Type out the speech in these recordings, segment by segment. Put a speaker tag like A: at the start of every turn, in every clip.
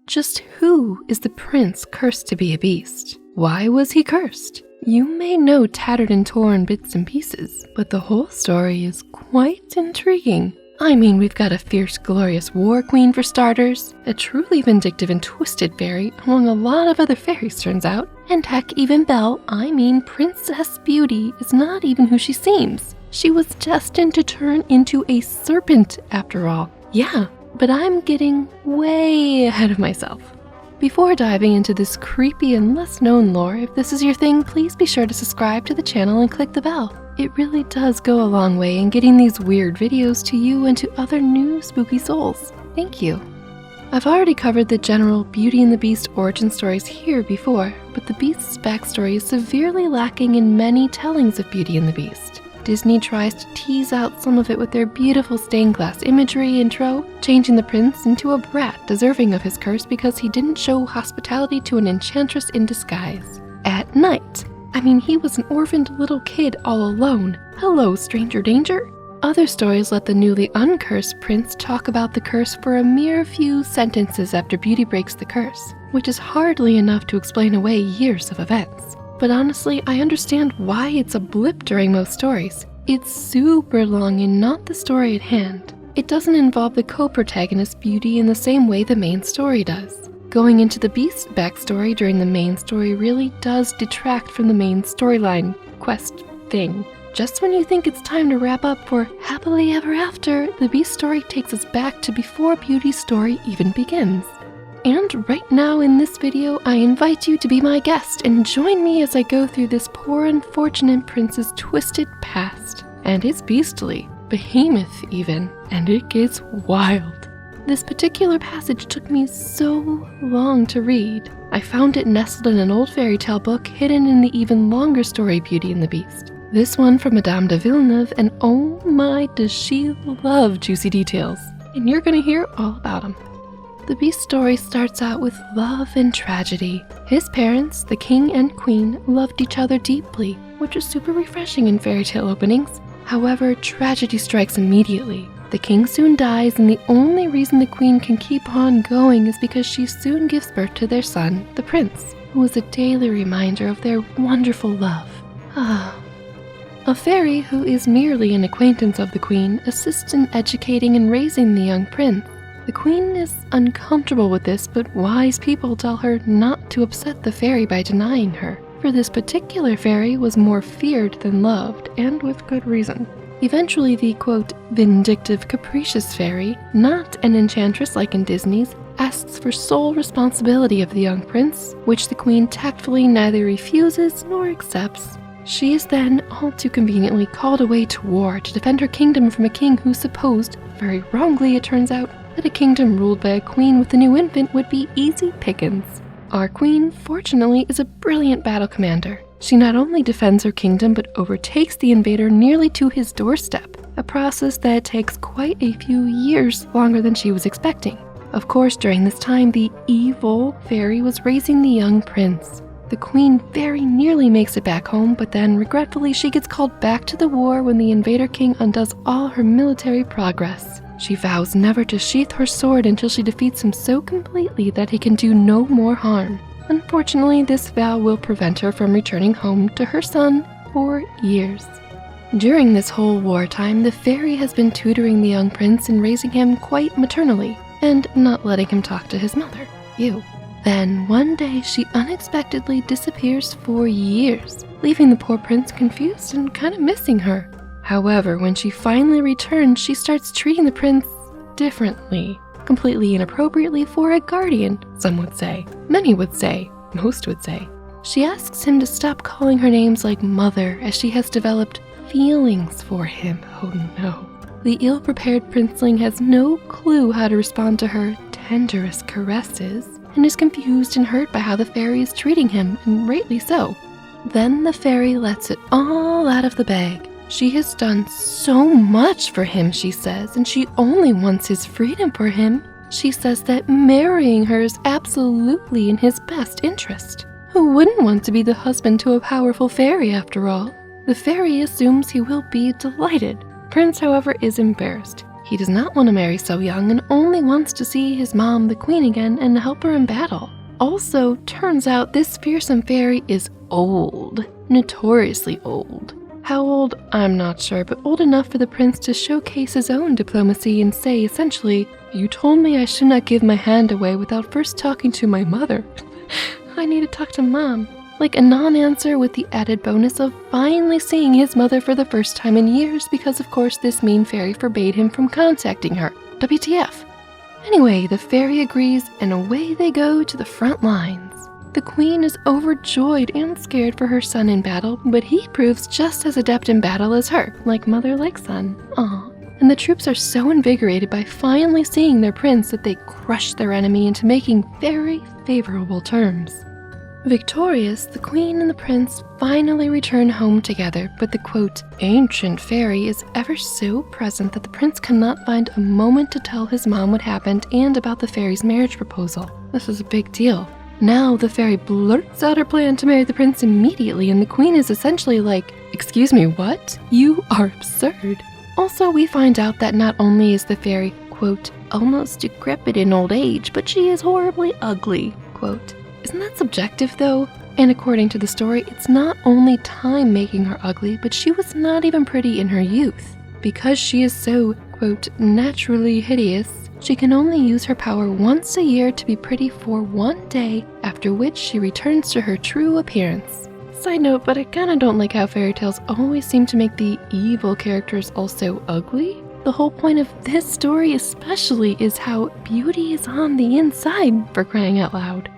A: Just who is the prince cursed to be a beast? Why was he cursed? You may know tattered and torn bits and pieces, but the whole story is quite intriguing. I mean, we've got a fierce, glorious war queen for starters, a truly vindictive and twisted fairy, among a lot of other fairies turns out, and heck, even Belle, I mean Princess Beauty, is not even who she seems. She was destined to turn into a serpent after all. Yeah, but I'm getting way ahead of myself. Before diving into this creepy and less known lore, if this is your thing, please be sure to subscribe to the channel and click the bell. It really does go a long way in getting these weird videos to you and to other new spooky souls. Thank you. I've already covered the general Beauty and the Beast origin stories here before, but the Beast's backstory is severely lacking in many tellings of Beauty and the Beast. Disney tries to tease out some of it with their beautiful stained glass imagery intro, changing the prince into a brat deserving of his curse because he didn't show hospitality to an enchantress in disguise. At night. I mean, he was an orphaned little kid all alone. Hello, stranger danger. Other stories let the newly uncursed prince talk about the curse for a mere few sentences after Beauty breaks the curse, which is hardly enough to explain away years of events. But honestly, I understand why it's a blip during most stories. It's super long and not the story at hand. It doesn't involve the co-protagonist Beauty in the same way the main story does. Going into the Beast's backstory during the main story really does detract from the main storyline quest thing. Just when you think it's time to wrap up for happily ever after, the Beast story takes us back to before Beauty's story even begins. And right now in this video, I invite you to be my guest and join me as I go through this poor unfortunate prince's twisted past. And it's beastly, behemoth even, and it gets wild. This particular passage took me so long to read. I found it nestled in an old fairy tale book hidden in the even longer story Beauty and the Beast. This one from Madame de Villeneuve, and oh my, does she love juicy details. And you're gonna hear all about them. The Beast story starts out with love and tragedy. His parents, the king and queen, loved each other deeply, which is super refreshing in fairy tale openings. However, tragedy strikes immediately. The king soon dies, and the only reason the queen can keep on going is because she soon gives birth to their son, the prince, who is a daily reminder of their wonderful love. A fairy who is merely an acquaintance of the queen assists in educating and raising the young prince. The queen is uncomfortable with this, but wise people tell her not to upset the fairy by denying her, for this particular fairy was more feared than loved, and with good reason. Eventually the, quote, vindictive, capricious fairy, not an enchantress like in Disney's, asks for sole responsibility of the young prince, which the queen tactfully neither refuses nor accepts. She is then all too conveniently called away to war to defend her kingdom from a king who supposed, very wrongly it turns out, that a kingdom ruled by a queen with a new infant would be easy pickings. Our queen, fortunately, is a brilliant battle commander. She not only defends her kingdom, but overtakes the invader nearly to his doorstep, a process that takes quite a few years longer than she was expecting. Of course, during this time, the evil fairy was raising the young prince. The queen very nearly makes it back home, but then regretfully she gets called back to the war when the invader king undoes all her military progress. She vows never to sheath her sword until she defeats him so completely that he can do no more harm. Unfortunately, this vow will prevent her from returning home to her son for years. During this whole wartime, the fairy has been tutoring the young prince and raising him quite maternally, and not letting him talk to his mother. Ew. Then, one day, she unexpectedly disappears for years, leaving the poor prince confused and kind of missing her. However, when she finally returns, she starts treating the prince differently, completely inappropriately for a guardian, some would say. Many would say. Most would say. She asks him to stop calling her names like mother, as she has developed feelings for him. Oh no. The ill-prepared princeling has no clue how to respond to her tenderest caresses, and is confused and hurt by how the fairy is treating him, and rightly so. Then the fairy lets it all out of the bag. She has done so much for him, she says, and she only wants his freedom for him. She says that marrying her is absolutely in his best interest. Who wouldn't want to be the husband to a powerful fairy, after all? The fairy assumes he will be delighted. Prince, however, is embarrassed. He does not want to marry so young and only wants to see his mom, the queen, again and help her in battle. Also, turns out this fearsome fairy is old, notoriously old. How old? I'm not sure, but old enough for the prince to showcase his own diplomacy and say essentially, "You told me I should not give my hand away without first talking to my mother. I need to talk to mom." Like a non-answer with the added bonus of finally seeing his mother for the first time in years because of course this mean fairy forbade him from contacting her. WTF? Anyway, the fairy agrees and away they go to the front lines. The queen is overjoyed and scared for her son in battle, but he proves just as adept in battle as her, like mother like son. Aww. And the troops are so invigorated by finally seeing their prince that they crush their enemy into making very favorable terms. Victorious, the queen and the prince finally return home together, but the quote, ancient fairy is ever so present that the prince cannot find a moment to tell his mom what happened and about the fairy's marriage proposal. This is a big deal. Now the fairy blurts out her plan to marry the prince immediately, and the queen is essentially like, "Excuse me, what? You are absurd." Also, we find out that not only is the fairy, quote, almost decrepit in old age, but she is horribly ugly, quote. Isn't that subjective though? And according to the story, it's not only time making her ugly, but she was not even pretty in her youth. Because she is so, quote, naturally hideous, she can only use her power once a year to be pretty for one day, after which she returns to her true appearance. Side note, but I kinda don't like how fairy tales always seem to make the evil characters also ugly. The whole point of this story especially is how beauty is on the inside, for crying out loud.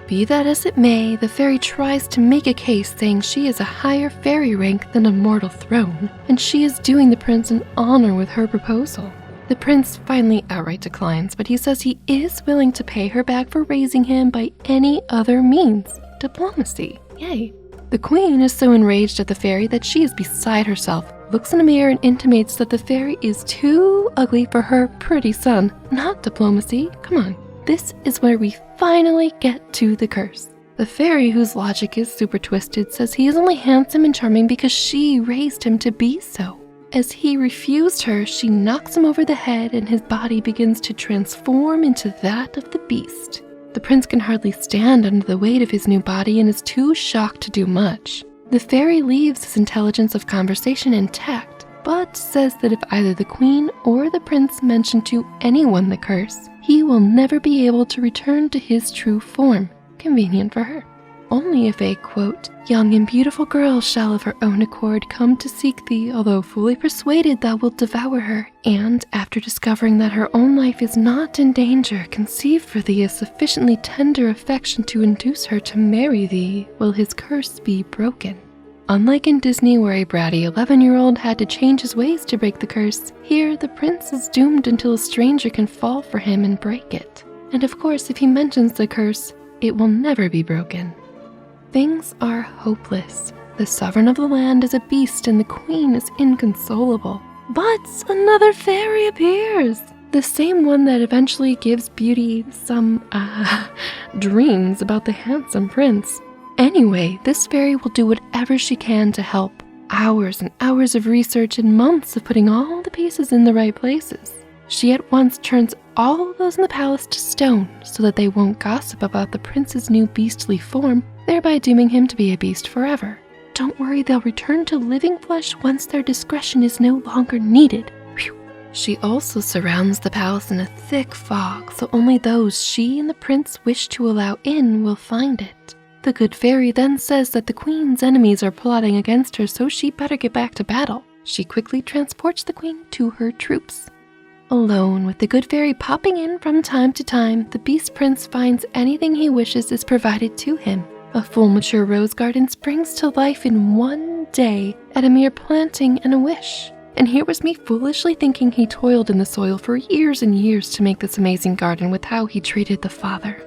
A: Be that as it may, the fairy tries to make a case saying she is a higher fairy rank than a mortal throne, and she is doing the prince an honor with her proposal. The prince finally outright declines, but he says he is willing to pay her back for raising him by any other means. Diplomacy. Yay. The queen is so enraged at the fairy that she is beside herself, looks in a mirror and intimates that the fairy is too ugly for her pretty son. Not diplomacy. Come on. This is where we finally get to the curse. The fairy, whose logic is super twisted, says he is only handsome and charming because she raised him to be so. As he refused her, she knocks him over the head and his body begins to transform into that of the beast. The prince can hardly stand under the weight of his new body and is too shocked to do much. The fairy leaves his intelligence of conversation intact, but says that if either the queen or the prince mention to anyone the curse, he will never be able to return to his true form. Convenient for her. Only if a, quote, young and beautiful girl shall of her own accord come to seek thee, although fully persuaded thou wilt devour her, and, after discovering that her own life is not in danger, conceive for thee a sufficiently tender affection to induce her to marry thee, will his curse be broken. Unlike in Disney, where a bratty 11-year-old had to change his ways to break the curse, here the prince is doomed until a stranger can fall for him and break it. And of course, if he mentions the curse, it will never be broken. Things are hopeless. The sovereign of the land is a beast and the queen is inconsolable. But another fairy appears! The same one that eventually gives Beauty some, dreams about the handsome prince. Anyway, this fairy will do whatever she can to help. Hours and hours of research and months of putting all the pieces in the right places. She at once turns all those in the palace to stone so that they won't gossip about the prince's new beastly form, thereby dooming him to be a beast forever. Don't worry, they'll return to living flesh once their discretion is no longer needed. Whew. She also surrounds the palace in a thick fog, so only those she and the prince wish to allow in will find it. The good fairy then says that the queen's enemies are plotting against her, so she better get back to battle. She quickly transports the queen to her troops. Alone, with the good fairy popping in from time to time, the beast prince finds anything he wishes is provided to him. A full mature rose garden springs to life in one day at a mere planting and a wish. And here was me foolishly thinking he toiled in the soil for years and years to make this amazing garden with how he treated the father.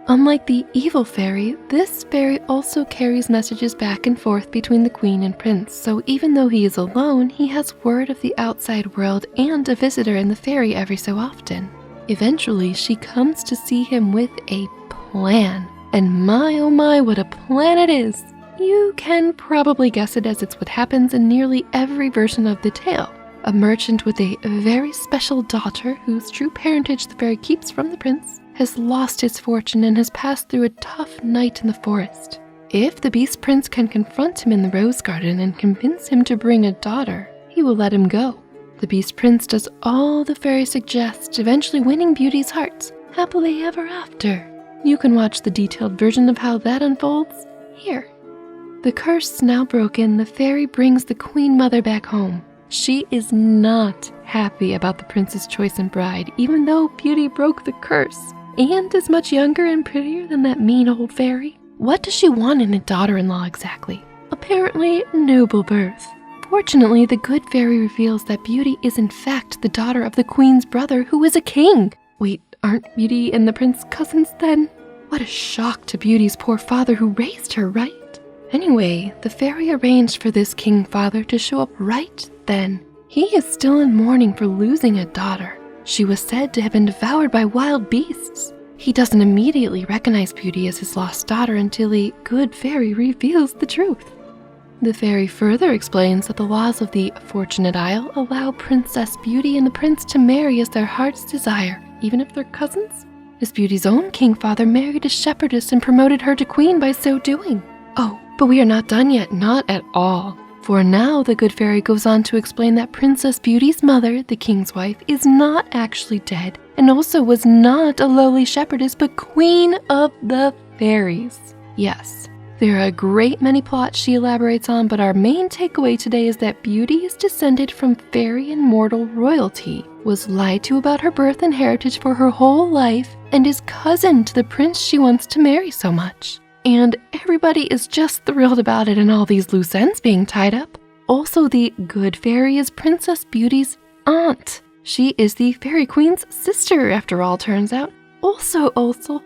A: Unlike the evil fairy, this fairy also carries messages back and forth between the queen and prince, so even though he is alone, he has word of the outside world and a visitor in the fairy every so often. Eventually, she comes to see him with a plan. And my oh my, what a plan it is! You can probably guess it as it's what happens in nearly every version of the tale. A merchant with a very special daughter whose true parentage the fairy keeps from the prince has lost his fortune and has passed through a tough night in the forest. If the Beast Prince can confront him in the rose garden and convince him to bring a daughter, he will let him go. The Beast Prince does all the fairy suggests, eventually winning Beauty's heart, happily ever after. You can watch the detailed version of how that unfolds here. The curse now broken, the fairy brings the Queen Mother back home. She is not happy about the prince's choice and bride, even though Beauty broke the curse, and is much younger and prettier than that mean old fairy. What does she want in a daughter-in-law exactly? Apparently, noble birth. Fortunately, the good fairy reveals that Beauty is in fact the daughter of the queen's brother, who is a king. Wait, aren't Beauty and the prince cousins then? What a shock to Beauty's poor father who raised her, right? Anyway, the fairy arranged for this king father to show up right then. He is still in mourning for losing a daughter. She was said to have been devoured by wild beasts. He doesn't immediately recognize Beauty as his lost daughter until the good fairy reveals the truth. The fairy further explains that the laws of the Fortunate Isle allow Princess Beauty and the prince to marry as their heart's desire, even if they're cousins. As Beauty's own king father married a shepherdess and promoted her to queen by so doing. Oh, but we are not done yet, not at all. For now, the good fairy goes on to explain that Princess Beauty's mother, the king's wife, is not actually dead, and also was not a lowly shepherdess, but queen of the fairies. Yes, there are a great many plots she elaborates on, but our main takeaway today is that Beauty is descended from fairy and mortal royalty, was lied to about her birth and heritage for her whole life, and is cousin to the prince she wants to marry so much. And everybody is just thrilled about it and all these loose ends being tied up. Also, the good fairy is Princess Beauty's aunt. She is the fairy queen's sister, after all turns out. Also,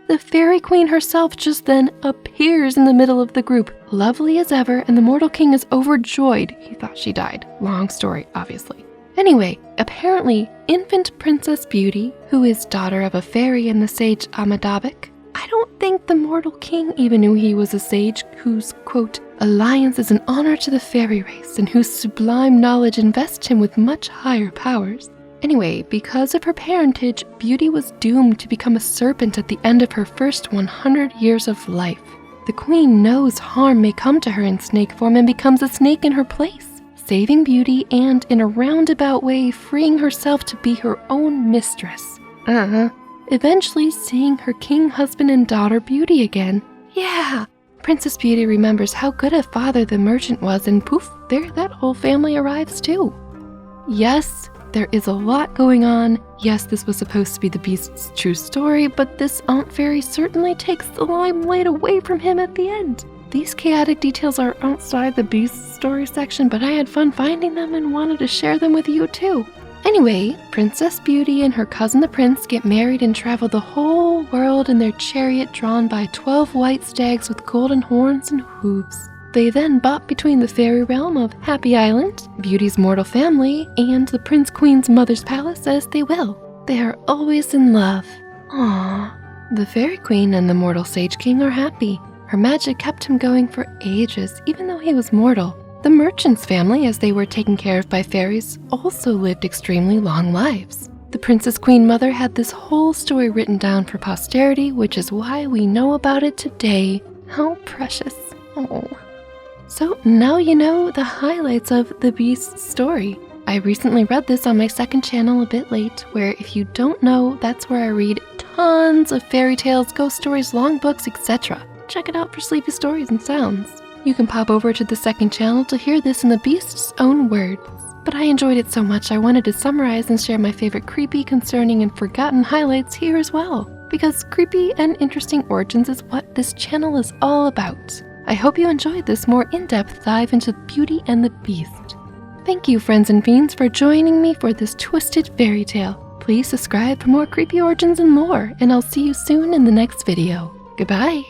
A: the fairy queen herself just then appears in the middle of the group, lovely as ever, and the mortal king is overjoyed. He thought she died. Long story, obviously. Anyway, apparently, infant Princess Beauty, who is daughter of a fairy and the sage Amadabek, I don't think the mortal king even knew he was a sage whose, quote, alliance is an honor to the fairy race and whose sublime knowledge invests him with much higher powers. Anyway, because of her parentage, Beauty was doomed to become a serpent at the end of her first 100 years of life. The queen knows harm may come to her in snake form and becomes a snake in her place, saving Beauty and, in a roundabout way, freeing herself to be her own mistress. Eventually seeing her king husband and daughter Beauty again. Yeah, Princess Beauty remembers how good a father the merchant was, and poof, there that whole family arrives too. Yes, there is a lot going on. Yes, this was supposed to be the Beast's true story, but this Aunt Fairy certainly takes the limelight away from him at the end. These chaotic details are outside the Beast's story section, but I had fun finding them and wanted to share them with you too. Anyway, Princess Beauty and her cousin the prince get married and travel the whole world in their chariot drawn by 12 white stags with golden horns and hooves. They then bop between the fairy realm of Happy Island, Beauty's mortal family, and the Prince Queen's mother's palace as they will. They are always in love. Aww. The Fairy Queen and the mortal Sage King are happy. Her magic kept him going for ages, even though he was mortal. The merchant's family, as they were taken care of by fairies, also lived extremely long lives. The Princess Queen Mother had this whole story written down for posterity, which is why we know about it today. How precious. Oh. So now you know the highlights of the Beast's story. I recently read this on my second channel a bit late, where if you don't know, that's where I read tons of fairy tales, ghost stories, long books, etc. Check it out for sleepy stories and sounds. You can pop over to the second channel to hear this in the Beast's own words. But I enjoyed it so much I wanted to summarize and share my favorite creepy, concerning, and forgotten highlights here as well. Because creepy and interesting origins is what this channel is all about. I hope you enjoyed this more in-depth dive into Beauty and the Beast. Thank you, friends and fiends, for joining me for this twisted fairy tale. Please subscribe for more creepy origins and lore, and I'll see you soon in the next video. Goodbye!